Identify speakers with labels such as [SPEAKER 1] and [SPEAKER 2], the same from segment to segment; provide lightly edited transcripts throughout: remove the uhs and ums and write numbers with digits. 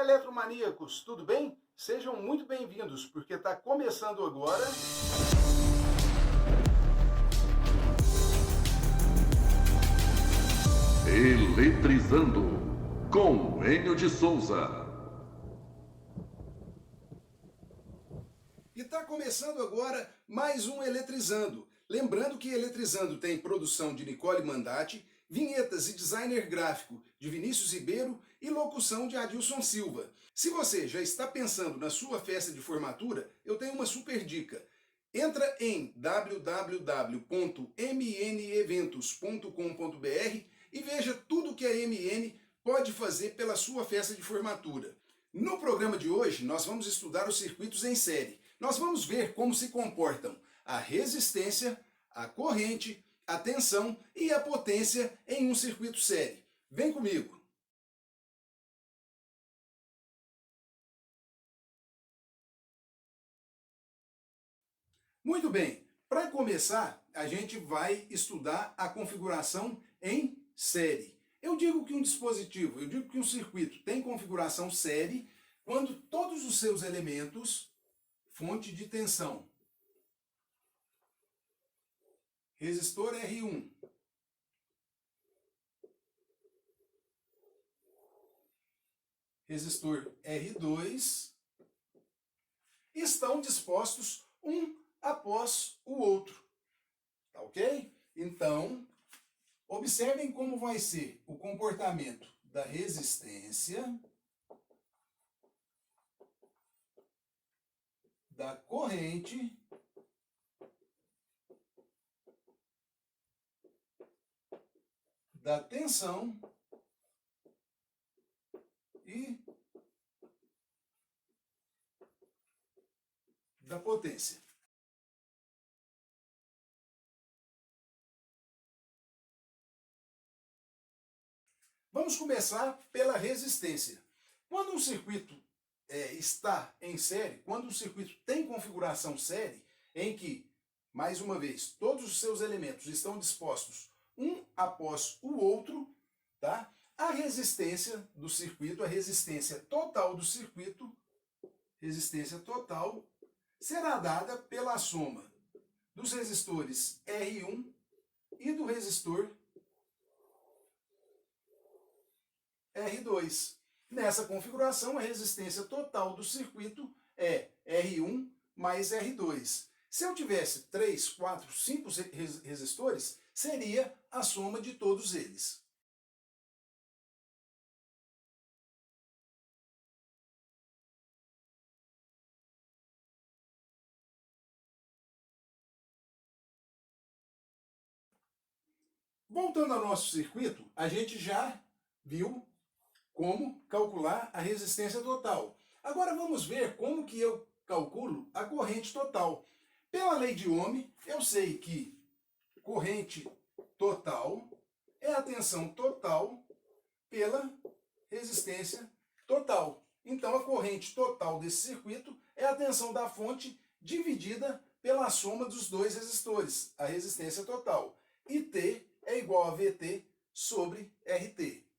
[SPEAKER 1] Olá, eletromaníacos, tudo bem? Sejam muito bem-vindos, porque está começando agora...
[SPEAKER 2] Eletrizando, com Enio de Souza.
[SPEAKER 1] E está começando agora mais um Eletrizando. Lembrando que Eletrizando tem produção de Nicole Mandati, vinhetas e designer gráfico de Vinícius Ribeiro e locução de Adilson Silva. Se você já está pensando na sua festa de formatura, eu tenho uma super dica. Entra em www.mneventos.com.br e veja tudo que a MN pode fazer pela sua festa de formatura. No programa de hoje, nós vamos estudar os circuitos em série. Nós vamos ver como se comportam a resistência, a corrente, a tensão e a potência em um circuito série. Vem comigo! Muito bem, para começar, a gente vai estudar a configuração em série. Eu digo que um circuito tem configuração série quando todos os seus elementos, fonte de tensão, resistor R1, resistor R2, estão dispostos um após o outro. Tá ok? Então, observem como vai ser o comportamento da resistência, da corrente da tensão e da potência. Vamos começar pela resistência. Quando um circuito está em série, quando um circuito tem configuração série, em que, mais uma vez, todos os seus elementos estão dispostos um após o outro, tá? A resistência do circuito, a resistência total do circuito, resistência total, será dada pela soma dos resistores R1 e do resistor R2. Nessa configuração, a resistência total do circuito é R1 mais R2. Se eu tivesse 3, 4, 5 resistores, seria a soma de todos eles. Voltando ao nosso circuito, a gente já viu como calcular a resistência total. Agora vamos ver como que eu calculo a corrente total. Pela lei de Ohm, eu sei que corrente total é a tensão total pela resistência total. Então a corrente total desse circuito é a tensão da fonte dividida pela soma dos dois resistores, a resistência total. E T é igual a VT sobre RT.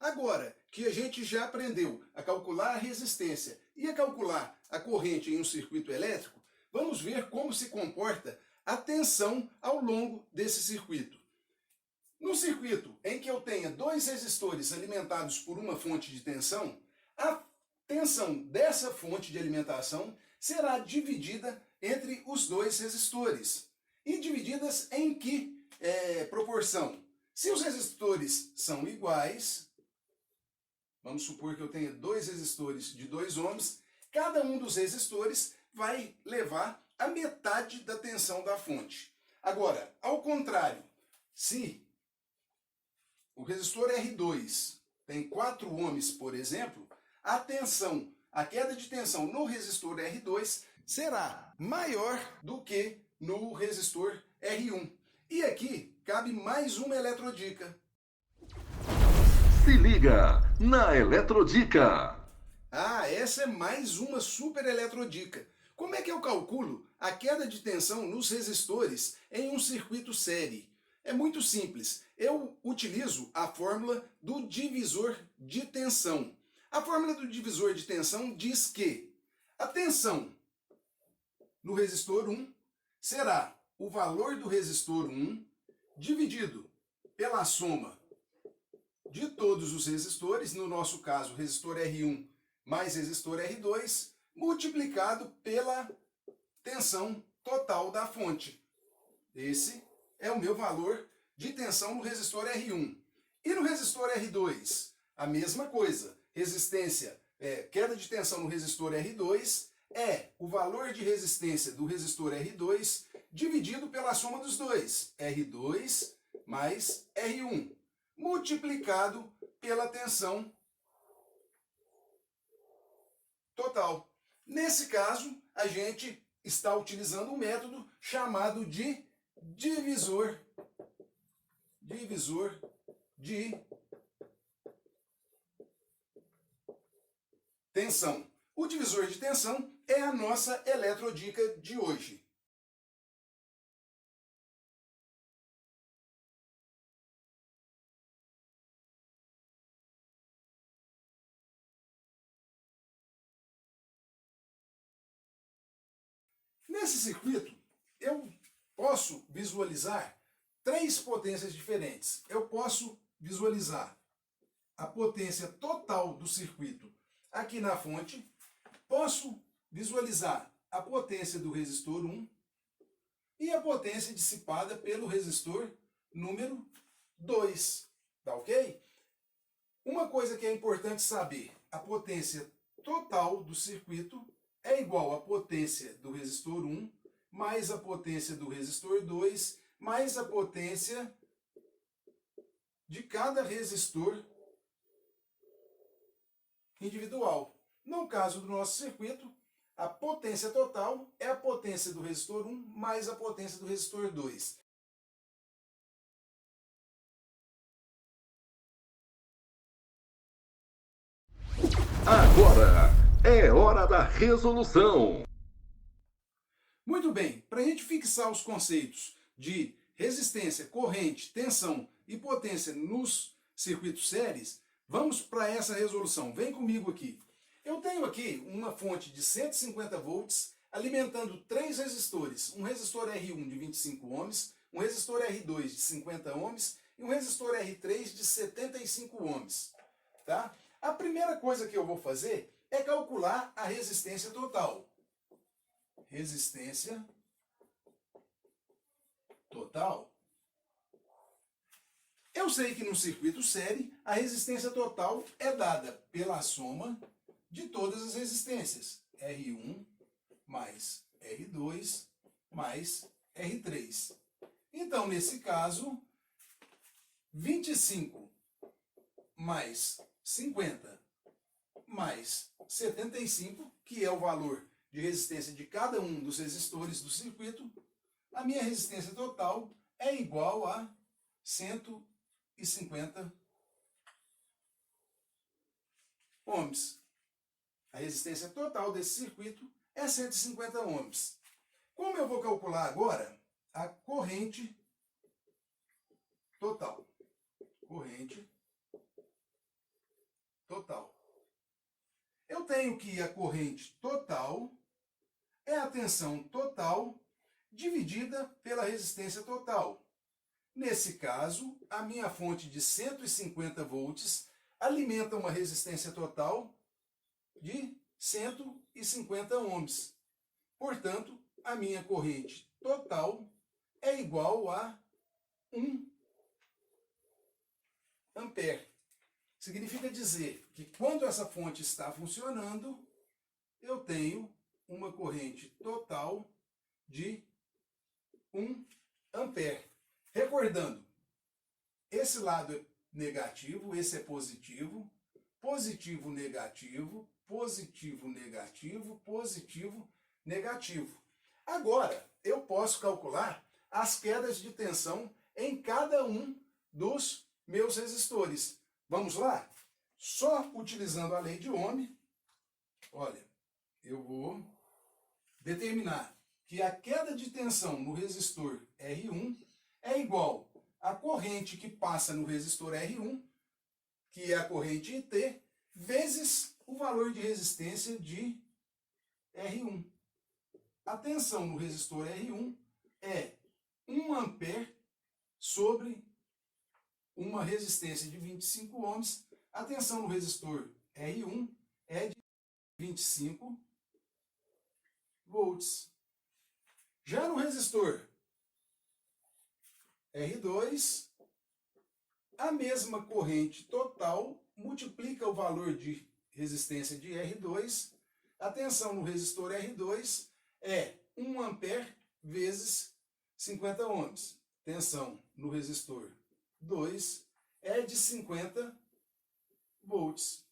[SPEAKER 1] Agora que a gente já aprendeu a calcular a resistência e a calcular a corrente em um circuito elétrico, vamos ver como se comporta a tensão ao longo desse circuito. No circuito em que eu tenha dois resistores alimentados por uma fonte de tensão, a tensão dessa fonte de alimentação será dividida entre os dois resistores. E divididas em que proporção? Se os resistores são iguais, vamos supor que eu tenha dois resistores de 2 ohms, cada um dos resistores vai levar a metade da tensão da fonte. Agora, ao contrário, se o resistor R2 tem 4 ohms, por exemplo, a tensão, a queda de tensão no resistor R2 será maior do que no resistor R1. E aqui cabe mais uma eletrodica.
[SPEAKER 2] Se liga na Eletrodica.
[SPEAKER 1] Ah, essa é mais uma super eletrodica. Como é que eu calculo a queda de tensão nos resistores em um circuito série? É muito simples. Eu utilizo a fórmula do divisor de tensão. A fórmula do divisor de tensão diz que a tensão no resistor 1 será o valor do resistor 1 dividido pela soma de todos os resistores, no nosso caso, resistor R1 mais resistor R2, multiplicado pela tensão total da fonte. Esse é o meu valor de tensão no resistor R1. E no resistor R2, a mesma coisa. Resistência, queda de tensão no resistor R2 é o valor de resistência do resistor R2 dividido pela soma dos dois, R2 mais R1, multiplicado pela tensão total. Nesse caso, a gente está utilizando um método chamado de divisor de tensão. O divisor de tensão é a nossa eletrodica de hoje. Nesse circuito, eu posso visualizar três potências diferentes. Eu posso visualizar a potência total do circuito aqui na fonte, posso visualizar a potência do resistor 1 e a potência dissipada pelo resistor número 2, tá ok? Uma coisa que é importante saber, a potência total do circuito é igual à potência do resistor 1 mais a potência do resistor 2 mais a potência de cada resistor individual. No caso do nosso circuito, a potência total é a potência do resistor 1 mais a potência do resistor 2.
[SPEAKER 2] Agora é hora da resolução.
[SPEAKER 1] Muito bem, para a gente fixar os conceitos de resistência, corrente, tensão e potência nos circuitos séries, vamos para essa resolução. Vem comigo aqui. Eu tenho aqui uma fonte de 150 volts alimentando três resistores. Um resistor R1 de 25 ohms, um resistor R2 de 50 ohms e um resistor R3 de 75 ohms. Tá? A primeira coisa que eu vou fazer é calcular a resistência total. Resistência total. Eu sei que no circuito série, a resistência total é dada pela soma de todas as resistências. R1 mais R2 mais R3. Então, nesse caso, 25 mais 50 mais 75, que é o valor de resistência de cada um dos resistores do circuito, a minha resistência total é igual a 150 ohms. A resistência total desse circuito é 150 ohms. Como eu vou calcular agora a corrente total? Corrente total. Eu tenho que a corrente total é a tensão total dividida pela resistência total. Nesse caso, a minha fonte de 150 volts alimenta uma resistência total de 150 ohms. Portanto, a minha corrente total é igual a 1 ampere. Significa dizer que quando essa fonte está funcionando, eu tenho uma corrente total de 1 ampere. Recordando, esse lado é negativo, esse é positivo, positivo, negativo, positivo, negativo, positivo, negativo. Agora, eu posso calcular as quedas de tensão em cada um dos meus resistores. Vamos lá? Só utilizando a lei de Ohm, Olha, eu vou determinar que a queda de tensão no resistor R1 é igual à corrente que passa no resistor R1, que é a corrente IT, vezes o valor de resistência de R1. A tensão no resistor R1 é 1 ampere sobre uma resistência de 25 ohms. A tensão no resistor R1 é de 25 volts. Já no resistor R2, a mesma corrente total multiplica o valor de resistência de R2. A tensão no resistor R2 é 1 ampere vezes 50 ohms. Tensão no resistor 2 é de 50 volts.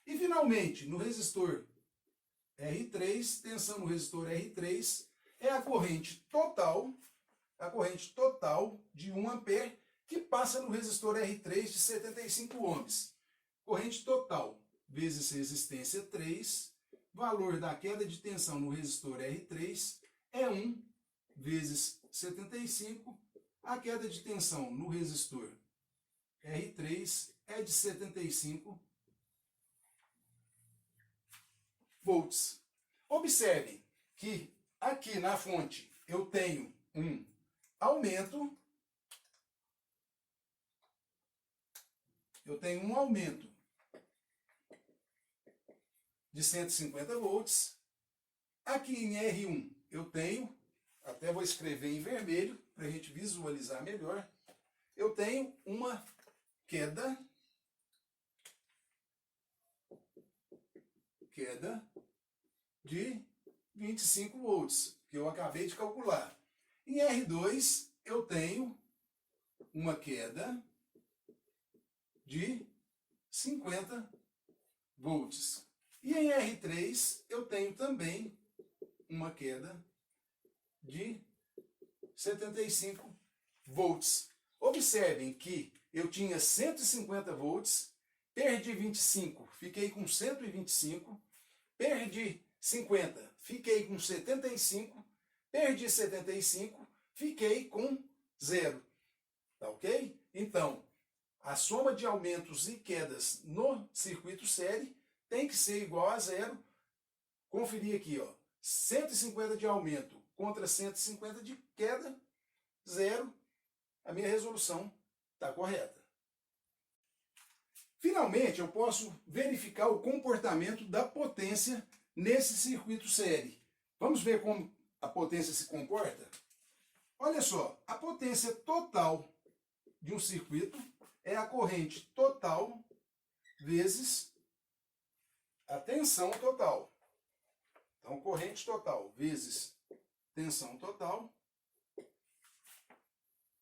[SPEAKER 1] E finalmente, no resistor R3, tensão no resistor R3 é a corrente total de 1 ampere que passa no resistor R3 de 75 ohms. Corrente total vezes resistência 3, valor da queda de tensão no resistor R3 é 1 vezes 75, a queda de tensão no resistor R3 é de 75 volts. Observem que aqui na fonte eu tenho um aumento, de 150 volts. Aqui em R1 eu tenho, até vou escrever em vermelho para a gente visualizar melhor, eu tenho uma queda de 25 volts, que eu acabei de calcular. Em R2 eu tenho uma queda de 50 volts. E em R3 eu tenho também uma queda de 75 volts. Observem que eu tinha 150 volts, perdi 25, fiquei com 125, perdi 50, fiquei com 75, perdi 75, fiquei com 0. Tá ok? Então, a soma de aumentos e quedas no circuito série tem que ser igual a 0. Conferir aqui, ó, 150 de aumento contra 150 de queda, 0. A minha resolução está correta. Finalmente, eu posso verificar o comportamento da potência nesse circuito série. Vamos ver como a potência se comporta? Olha só, a potência total de um circuito é a corrente total vezes a tensão total. Então, corrente total vezes tensão total.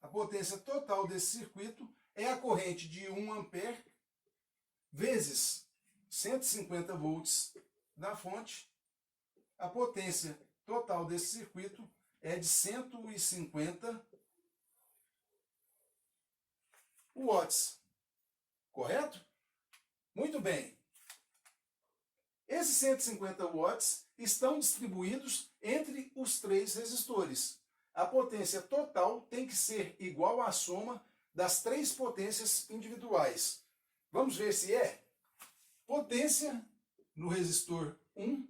[SPEAKER 1] A potência total desse circuito é a corrente de 1 ampere vezes 150 volts da fonte. A potência total desse circuito é de 150 watts. Correto? Muito bem. Esses 150 watts estão distribuídos entre os 3 resistores. A potência total tem que ser igual à soma das 3 potências individuais. Vamos ver se é. Potência no resistor 1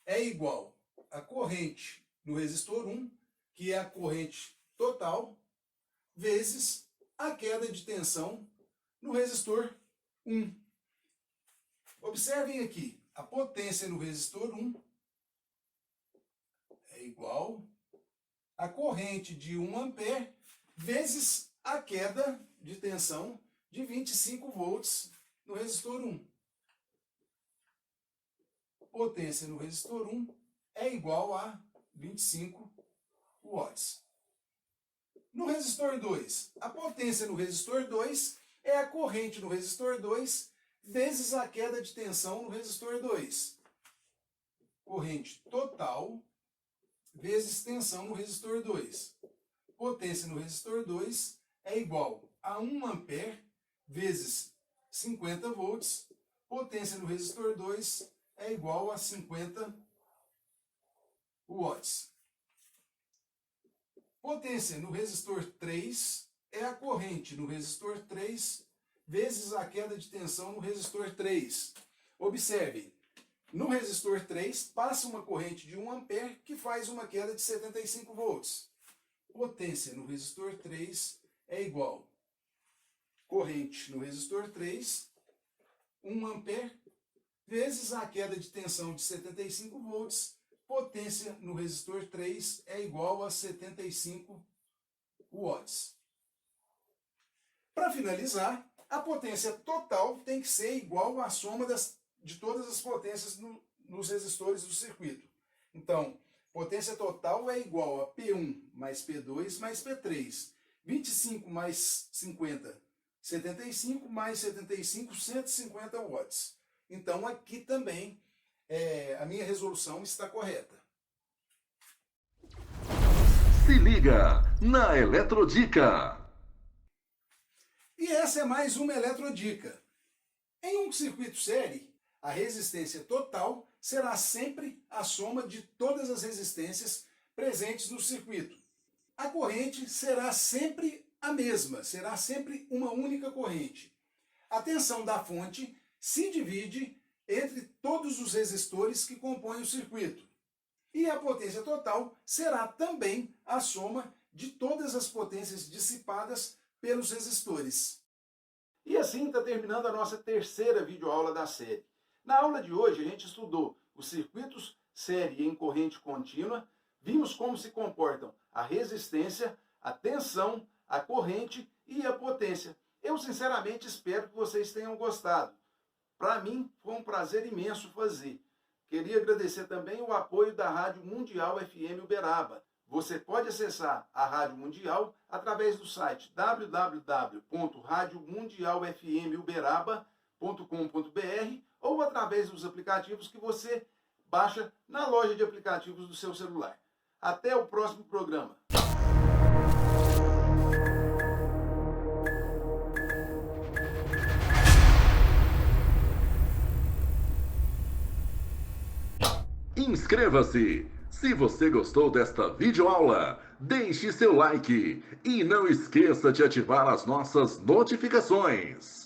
[SPEAKER 1] é igual à corrente no resistor 1, que é a corrente total, vezes a queda de tensão no resistor 1. Observem aqui, a potência no resistor 1 é igual a corrente de 1 ampere vezes a queda de tensão de 25 volts no resistor 1. Potência no resistor 1 é igual a 25 watts. No resistor 2, a potência no resistor 2 é a corrente no resistor 2 vezes a queda de tensão no resistor 2. Corrente total vezes tensão no resistor 2. Potência no resistor 2 é igual a 1 ampere vezes 50 volts. potência no resistor 2 é igual a 50 watts. Potência no resistor 3 é a corrente no resistor 3 vezes a queda de tensão no resistor 3. Observe, no resistor 3 passa uma corrente de 1 ampere que faz uma queda de 75 volts. Potência no resistor 3 é igual corrente no resistor 3, 1 ampere, vezes a queda de tensão de 75 volts. Potência no resistor 3 é igual a 75 watts. Para finalizar, a potência total tem que ser igual à soma de todas as potências nos resistores do circuito. Então, potência total é igual a P1 mais P2 mais P3. 25 mais 50, 75 mais 75, 150 watts. Então, aqui também a minha resolução está correta.
[SPEAKER 2] Se liga na Eletrodica.
[SPEAKER 1] E essa é mais uma Eletrodica. Em um circuito série, a resistência total será sempre a soma de todas as resistências presentes no circuito. A corrente será sempre a mesma, será sempre uma única corrente. A tensão da fonte se divide entre todos os resistores que compõem o circuito. E a potência total será também a soma de todas as potências dissipadas pelos resistores. E assim está terminando a nossa terceira videoaula da série. Na aula de hoje a gente estudou os circuitos série em corrente contínua, vimos como se comportam a resistência, a tensão, a corrente e a potência. Eu sinceramente espero que vocês tenham gostado. Para mim foi um prazer imenso fazer. Queria agradecer também o apoio da Rádio Mundial FM Uberaba. Você pode acessar a Rádio Mundial através do site www.radiomundialfmuberaba.com.br ou através dos aplicativos que você baixa na loja de aplicativos do seu celular. Até o próximo programa.
[SPEAKER 2] Inscreva-se! Se você gostou desta videoaula, deixe seu like e não esqueça de ativar as nossas notificações.